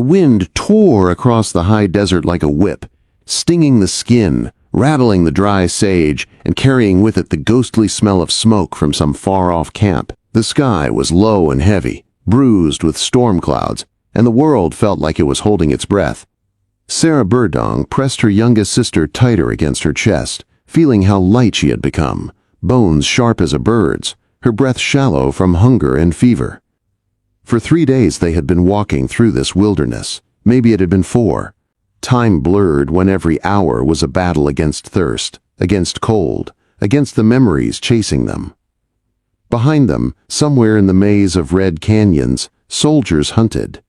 wind tore across the high desert like a whip, stinging the skin, rattling the dry sage, and carrying with it the ghostly smell of smoke from some far-off camp. The sky was low and heavy, bruised with storm clouds, and the world felt like it was holding its breath. Sarah Burdong pressed her youngest sister tighter against her chest, feeling how light she had become, bones sharp as a bird's, her breath shallow from hunger and fever. For 3 days they had been walking through this wilderness. Maybe it had been 4. Time blurred when every hour was a battle against thirst, against cold, against the memories chasing them. Behind them, somewhere in the maze of red canyons, soldiers hunted.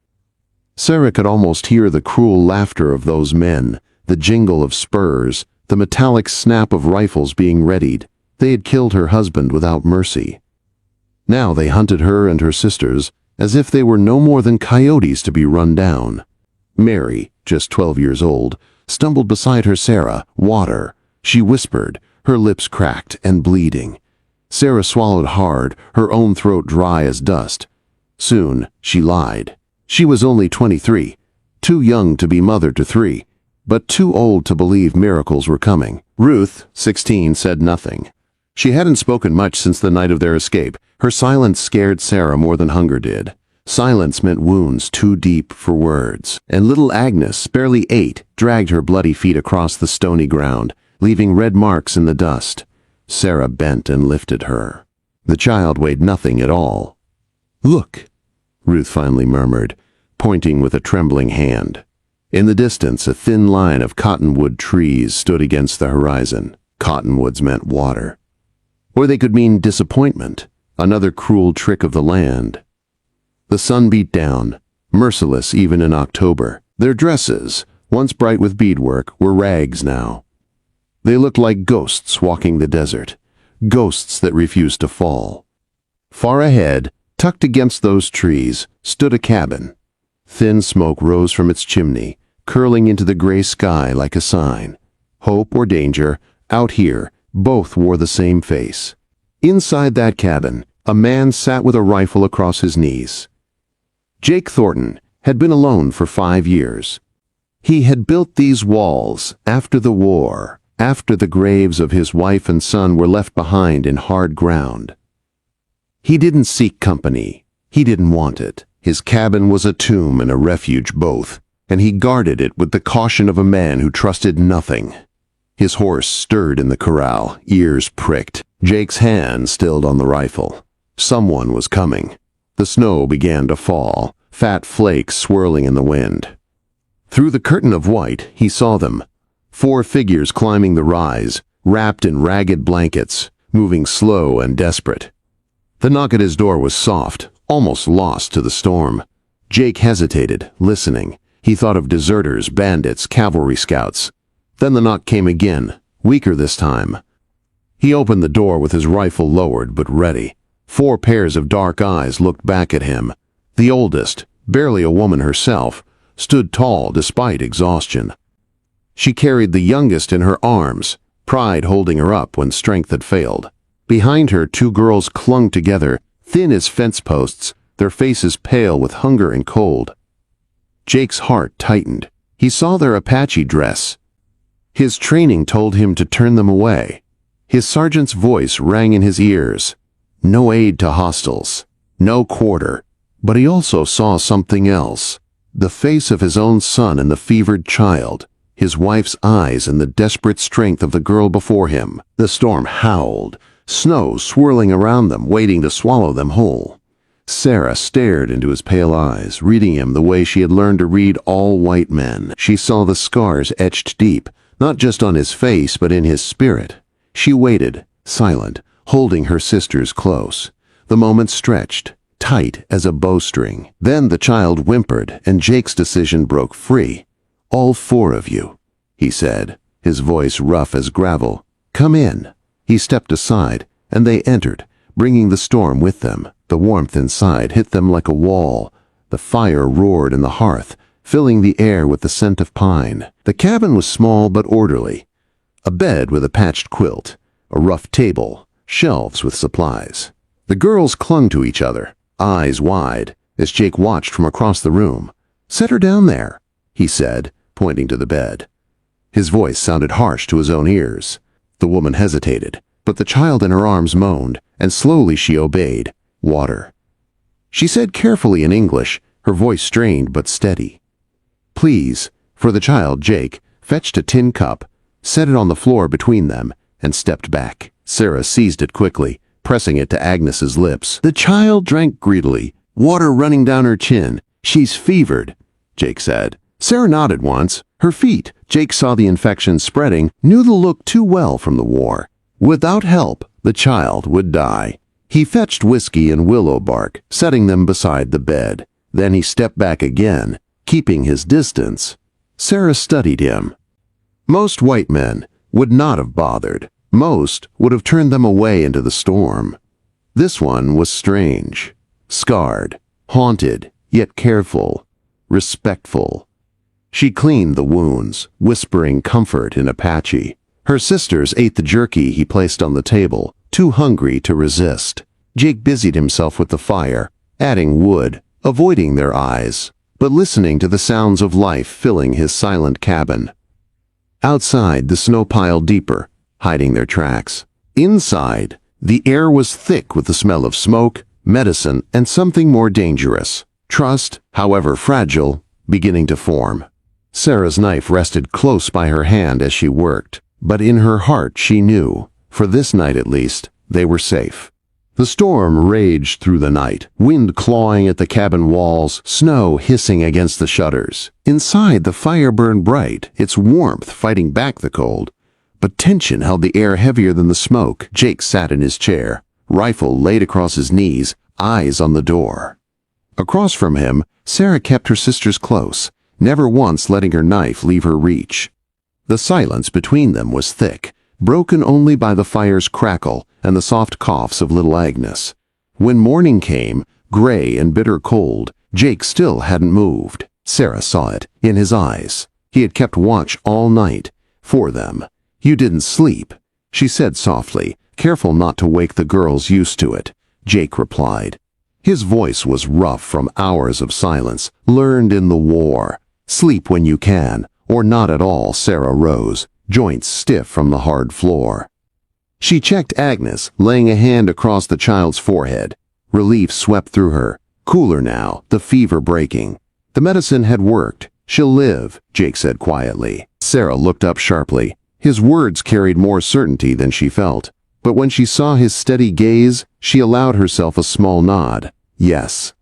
Sarah could almost hear the cruel laughter of those men, the jingle of spurs, the metallic snap of rifles being readied. They had killed her husband without mercy. Now they hunted her and her sisters as if they were no more than coyotes to be run down. Mary, just 12 years old, stumbled beside her Sarah. "Water," she whispered, her lips cracked and bleeding. Sarah swallowed hard, her own throat dry as dust. Soon, she lied. She was only 23, too young to be mother to 3, but too old to believe miracles were coming. Ruth, 16, said nothing. She hadn't spoken much since the night of their escape. Her silence scared Sarah more than hunger did. Silence meant wounds too deep for words. And little Agnes, barely 8, dragged her bloody feet across the stony ground, leaving red marks in the dust. Sarah bent and lifted her. The child weighed nothing at all. "Look," Ruth finally murmured, pointing with a trembling hand. In the distance, a thin line of cottonwood trees stood against the horizon. Cottonwoods meant water. Or they could mean disappointment, another cruel trick of the land. The sun beat down, merciless even in October. Their dresses, once bright with beadwork, were rags now. They looked like ghosts walking the desert, ghosts that refused to fall. Far ahead, tucked against those trees, stood a cabin. Thin smoke rose from its chimney, curling into the gray sky like a sign. Hope or danger, out here, both wore the same face. Inside that cabin, a man sat with a rifle across his knees. Jake Thornton had been alone for 5 years. He had built these walls after the war, after the graves of his wife and son were left behind in hard ground. He didn't seek company. He didn't want it. His cabin was a tomb and a refuge both, and he guarded it with the caution of a man who trusted nothing. His horse stirred in the corral, ears pricked. Jake's hand stilled on the rifle. Someone was coming. The snow began to fall, fat flakes swirling in the wind. Through the curtain of white, he saw them. 4 figures climbing the rise, wrapped in ragged blankets, moving slow and desperate. The knock at his door was soft, almost lost to the storm. Jake hesitated, listening. He thought of deserters, bandits, cavalry scouts. Then the knock came again, weaker this time. He opened the door with his rifle lowered but ready. 4 pairs of dark eyes looked back at him. The oldest, barely a woman herself, stood tall despite exhaustion. She carried the youngest in her arms, pride holding her up when strength had failed. Behind her, 2 girls clung together, thin as fence posts, their faces pale with hunger and cold. Jake's heart tightened. He saw their Apache dress. His training told him to turn them away. His sergeant's voice rang in his ears. No aid to hostiles, no quarter. But he also saw something else. The face of his own son and the fevered child, his wife's eyes and the desperate strength of the girl before him. The storm howled, snow swirling around them, waiting to swallow them whole. Sarah stared into his pale eyes, reading him the way she had learned to read all white men. She saw the scars etched deep, not just on his face but in his spirit. She waited, silent, holding her sisters close. The moment stretched, tight as a bowstring. Then the child whimpered, and Jake's decision broke free. "All 4 of you," he said, his voice rough as gravel. "Come in." He stepped aside, and they entered, bringing the storm with them. The warmth inside hit them like a wall. The fire roared in the hearth, filling the air with the scent of pine. The cabin was small but orderly. A bed with a patched quilt, a rough table, shelves with supplies. The girls clung to each other, eyes wide, as Jake watched from across the room. "Set her down there," he said, pointing to the bed. His voice sounded harsh to his own ears. The woman hesitated, but the child in her arms moaned, and slowly she obeyed. "Water," she said carefully in English, her voice strained but steady. "Please." For the child, Jake fetched a tin cup, set it on the floor between them, and stepped back. Sarah seized it quickly, pressing it to Agnes's lips. The child drank greedily, water running down her chin. "She's fevered," Jake said. Sarah nodded once. Her feet, Jake saw the infection spreading, knew the look too well from the war. Without help, the child would die. He fetched whiskey and willow bark, setting them beside the bed. Then he stepped back again, keeping his distance. Sarah studied him. Most white men would not have bothered. Most would have turned them away into the storm. This one was strange, scarred, haunted, yet careful, respectful. She cleaned the wounds, whispering comfort in Apache. Her sisters ate the jerky he placed on the table, too hungry to resist. Jake busied himself with the fire, adding wood, avoiding their eyes, but listening to the sounds of life filling his silent cabin. Outside, the snow piled deeper, hiding their tracks. Inside, the air was thick with the smell of smoke, medicine, and something more dangerous. Trust, however fragile, beginning to form. Sarah's knife rested close by her hand as she worked, but in her heart she knew, for this night at least, they were safe. The storm raged through the night, wind clawing at the cabin walls, snow hissing against the shutters. Inside, the fire burned bright, its warmth fighting back the cold. But tension held the air heavier than the smoke. Jake sat in his chair, rifle laid across his knees, eyes on the door. Across from him, Sarah kept her sisters close, never once letting her knife leave her reach. The silence between them was thick, broken only by the fire's crackle and the soft coughs of little Agnes. When morning came, gray and bitter cold, Jake still hadn't moved. Sarah saw it in his eyes. He had kept watch all night, for them. "You didn't sleep," she said softly, careful not to wake the girls used to it. Jake replied. His voice was rough from hours of silence, learned in the war. "Sleep when you can, or not at all." Sarah rose, joints stiff from the hard floor. She checked Agnes, laying a hand across the child's forehead. Relief swept through her. Cooler now, the fever breaking. "The medicine had worked. She'll live," Jake said quietly. Sarah looked up sharply. His words carried more certainty than she felt. But when she saw his steady gaze, she allowed herself a small nod. "Yes,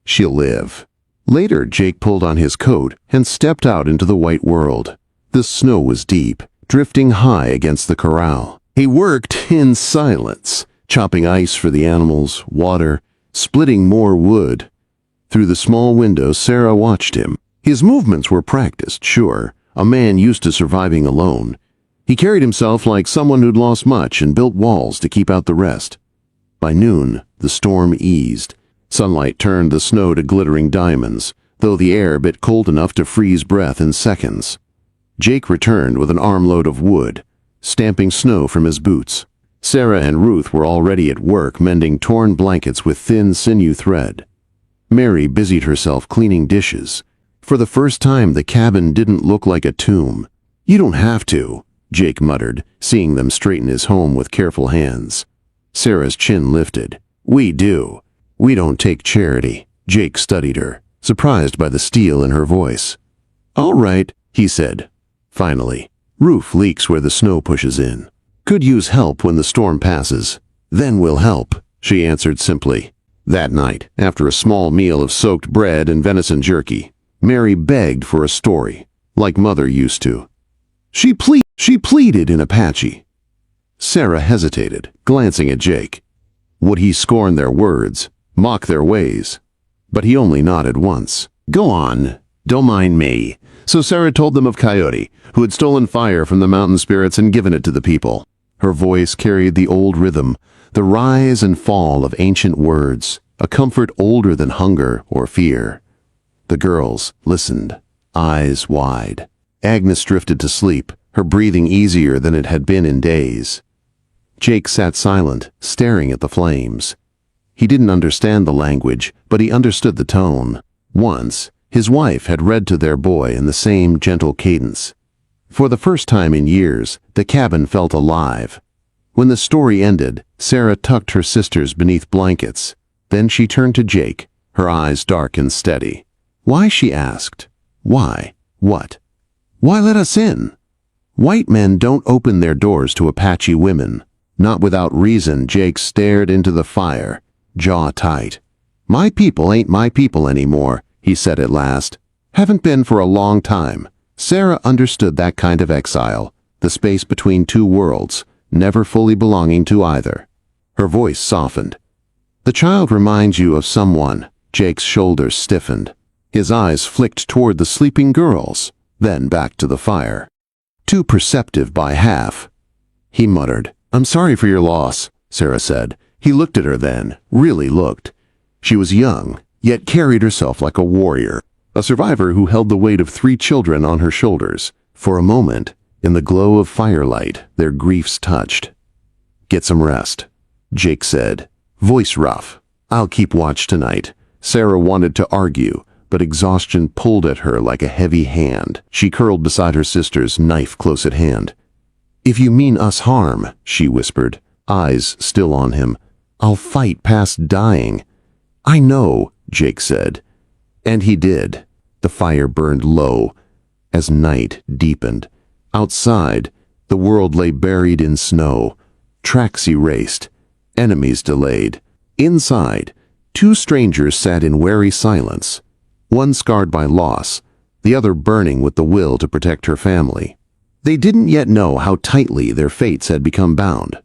she'll live." Later, Jake pulled on his coat and stepped out into the white world. The snow was deep, drifting high against the corral. He worked in silence, chopping ice for the animals, water, splitting more wood. Through the small window, Sarah watched him. His movements were practiced, sure, a man used to surviving alone. He carried himself like someone who'd lost much and built walls to keep out the rest. By noon, the storm eased. Sunlight turned the snow to glittering diamonds, though the air bit cold enough to freeze breath in seconds. Jake returned with an armload of wood, stamping snow from his boots. Sarah and Ruth were already at work mending torn blankets with thin sinew thread. Mary busied herself cleaning dishes. For the first time, the cabin didn't look like a tomb. "You don't have to," Jake muttered, seeing them straighten his home with careful hands. Sarah's chin lifted. "We do. We don't take charity." Jake studied her, surprised by the steel in her voice. "All right," he said. Finally, "Roof leaks where the snow pushes in. Could use help when the storm passes. Then we'll help," she answered simply. That night, after a small meal of soaked bread and venison jerky, Mary begged for a story, like Mother used to. She pleaded in Apache. Sarah hesitated, glancing at Jake. Would he scorn their words, mock their ways? But he only nodded once. "Go on, don't mind me." So Sarah told them of Coyote, who had stolen fire from the mountain spirits and given it to the people. Her voice carried the old rhythm, the rise and fall of ancient words, a comfort older than hunger or fear. The girls listened, eyes wide. Agnes drifted to sleep, her breathing easier than it had been in days. Jake sat silent, staring at the flames. He didn't understand the language, but he understood the tone. Once, His wife had read to their boy in the same gentle cadence. For the first time in years, the cabin felt alive. When the story ended, Sarah tucked her sisters beneath blankets. Then she turned to Jake, her eyes dark and steady. "Why?" she asked. "Why? What?" "Why let us in?" "White men don't open their doors to Apache women." Not without reason, Jake stared into the fire, jaw tight. "My people ain't my people anymore," he said at last. "Haven't been for a long time." Sarah understood that kind of exile, the space between two worlds, never fully belonging to either. Her voice softened. "The child reminds you of someone." Jake's shoulders stiffened. His eyes flicked toward the sleeping girls, then back to the fire. "Too perceptive by half," he muttered. "I'm sorry for your loss," Sarah said. He looked at her then, really looked. She was young, yet carried herself like a warrior, a survivor who held the weight of 3 children on her shoulders. For a moment, in the glow of firelight, their griefs touched. "Get some rest," Jake said, voice rough. "I'll keep watch tonight." Sarah wanted to argue, but exhaustion pulled at her like a heavy hand. She curled beside her sister's, knife close at hand. "If you mean us harm," she whispered, eyes still on him, "I'll fight past dying." "I know," Jake said. And he did. The fire burned low as night deepened. Outside, the world lay buried in snow, tracks erased, enemies delayed. Inside, 2 strangers sat in wary silence, one scarred by loss, the other burning with the will to protect her family. They didn't yet know how tightly their fates had become bound.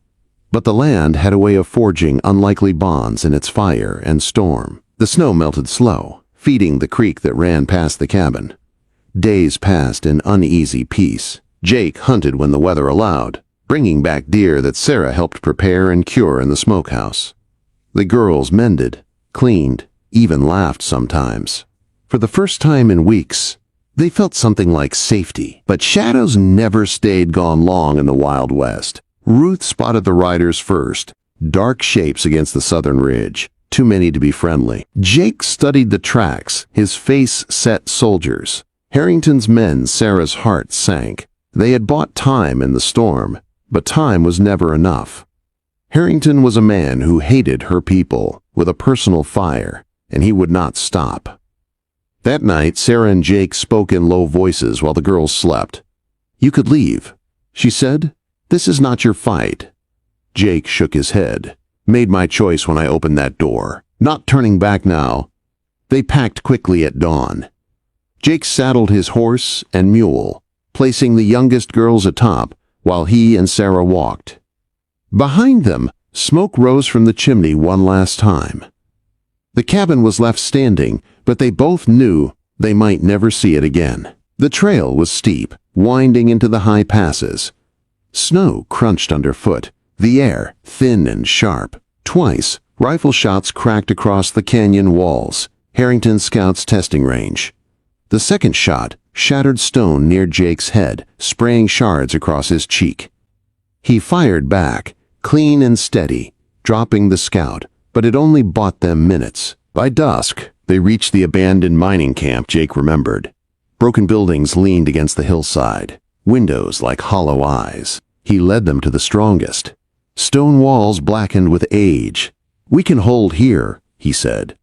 But the land had a way of forging unlikely bonds in its fire and storm. The snow melted slow, feeding the creek that ran past the cabin. Days passed in uneasy peace. Jake hunted when the weather allowed, bringing back deer that Sarah helped prepare and cure in the smokehouse. The girls mended, cleaned, even laughed sometimes. For the first time in weeks, they felt something like safety. But shadows never stayed gone long in the Wild West. Ruth spotted the riders first, dark shapes against the southern ridge, too many to be friendly. Jake studied the tracks, his face set soldiers. Harrington's men, Sarah's heart sank. They had bought time in the storm, but time was never enough. Harrington was a man who hated her people with a personal fire, and he would not stop. That night, Sarah and Jake spoke in low voices while the girls slept. "You could leave," she said. "This is not your fight." Jake shook his head. "Made my choice when I opened that door. Not turning back now." They packed quickly at dawn. Jake saddled his horse and mule, placing the youngest girls atop while he and Sarah walked. Behind them, smoke rose from the chimney one last time. The cabin was left standing, but they both knew they might never see it again. The trail was steep, winding into the high passes. Snow crunched underfoot, the air thin and sharp. Twice, rifle shots cracked across the canyon walls, Harrington Scout's testing range. The second shot shattered stone near Jake's head, spraying shards across his cheek. He fired back, clean and steady, dropping the Scout, but it only bought them minutes. By dusk, they reached the abandoned mining camp Jake remembered. Broken buildings leaned against the hillside, windows like hollow eyes. He led them to the strongest. Stone walls blackened with age. "We can hold here," he said.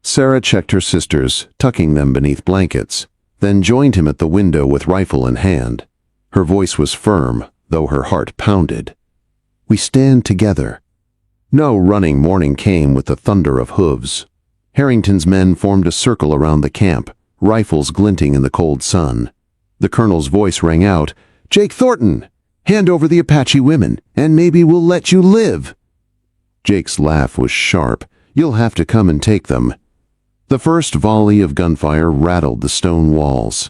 Sarah checked her sisters, tucking them beneath blankets, then joined him at the window with rifle in hand. Her voice was firm, though her heart pounded. "We stand together." No running morning came with the thunder of hooves. Harrington's men formed a circle around the camp, rifles glinting in the cold sun. The colonel's voice rang out, "Jake Thornton, hand over the Apache women, and maybe we'll let you live." Jake's laugh was sharp. "You'll have to come and take them." The first volley of gunfire rattled the stone walls.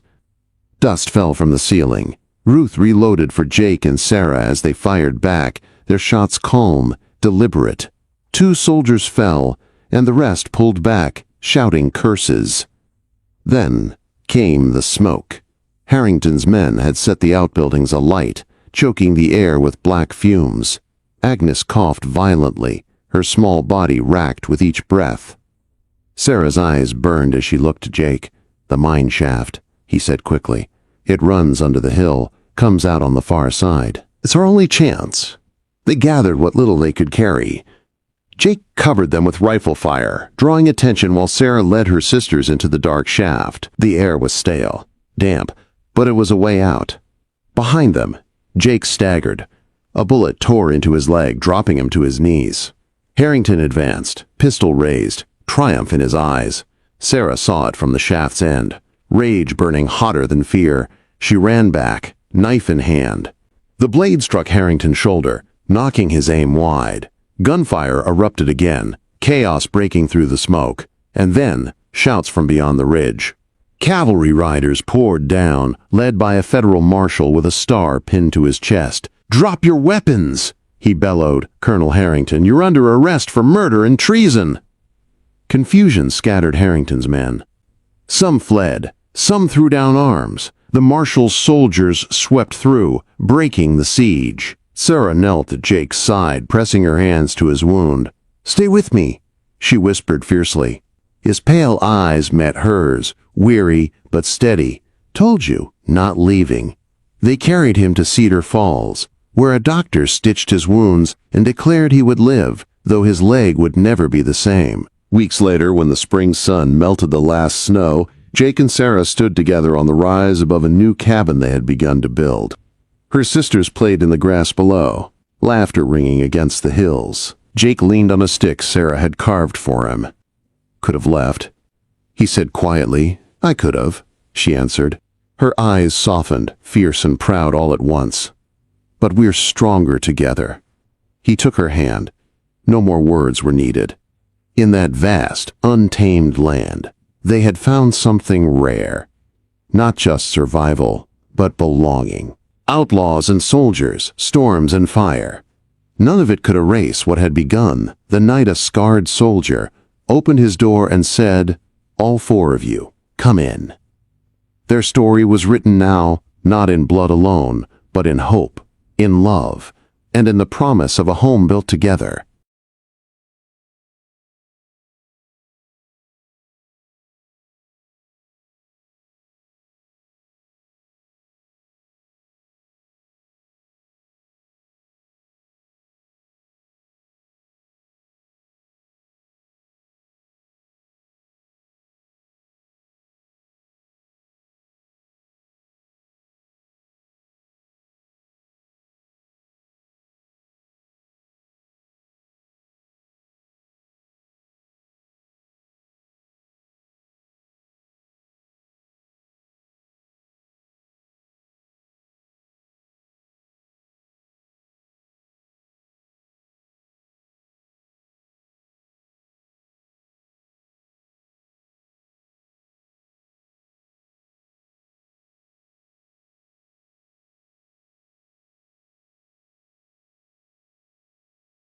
Dust fell from the ceiling. Ruth reloaded for Jake and Sarah as they fired back, their shots calm, deliberate. 2 soldiers fell, and the rest pulled back, shouting curses. Then came the smoke. Harrington's men had set the outbuildings alight, choking the air with black fumes. Agnes coughed violently, her small body racked with each breath. Sarah's eyes burned as she looked to Jake. "The mine shaft," he said quickly. "It runs under the hill, comes out on the far side. It's our only chance." They gathered what little they could carry. Jake covered them with rifle fire, drawing attention while Sarah led her sisters into the dark shaft. The air was stale, damp, but it was a way out. Behind them, Jake staggered. A bullet tore into his leg, dropping him to his knees. Harrington advanced, pistol raised, triumph in his eyes. Sarah saw it from the shaft's end, rage burning hotter than fear. She ran back, knife in hand. The blade struck Harrington's shoulder, knocking his aim wide. Gunfire erupted again, chaos breaking through the smoke, and then shouts from beyond the ridge. Cavalry riders poured down, led by a federal marshal with a star pinned to his chest. "Drop your weapons!" he bellowed. "Colonel Harrington, you're under arrest for murder and treason!" Confusion scattered Harrington's men. Some fled, some threw down arms. The marshal's soldiers swept through, breaking the siege. Sarah knelt at Jake's side, pressing her hands to his wound. "Stay with me," she whispered fiercely. His pale eyes met hers, weary but steady. "Told you, not leaving." They carried him to Cedar Falls, where a doctor stitched his wounds and declared he would live, though his leg would never be the same. Weeks later, when the spring sun melted the last snow, Jake and Sarah stood together on the rise above a new cabin they had begun to build. Her sisters played in the grass below, laughter ringing against the hills. Jake leaned on a stick Sarah had carved for him. "Could have left," he said quietly. "I could have," she answered. Her eyes softened, fierce and proud all at once. "But we're stronger together." He took her hand. No more words were needed. In that vast, untamed land, they had found something rare. Not just survival, but belonging. Outlaws and soldiers, storms and fire. None of it could erase what had begun the night a scarred soldier opened his door and said, "All four of you, come in." Their story was written now, not in blood alone, but in hope, in love, and in the promise of a home built together.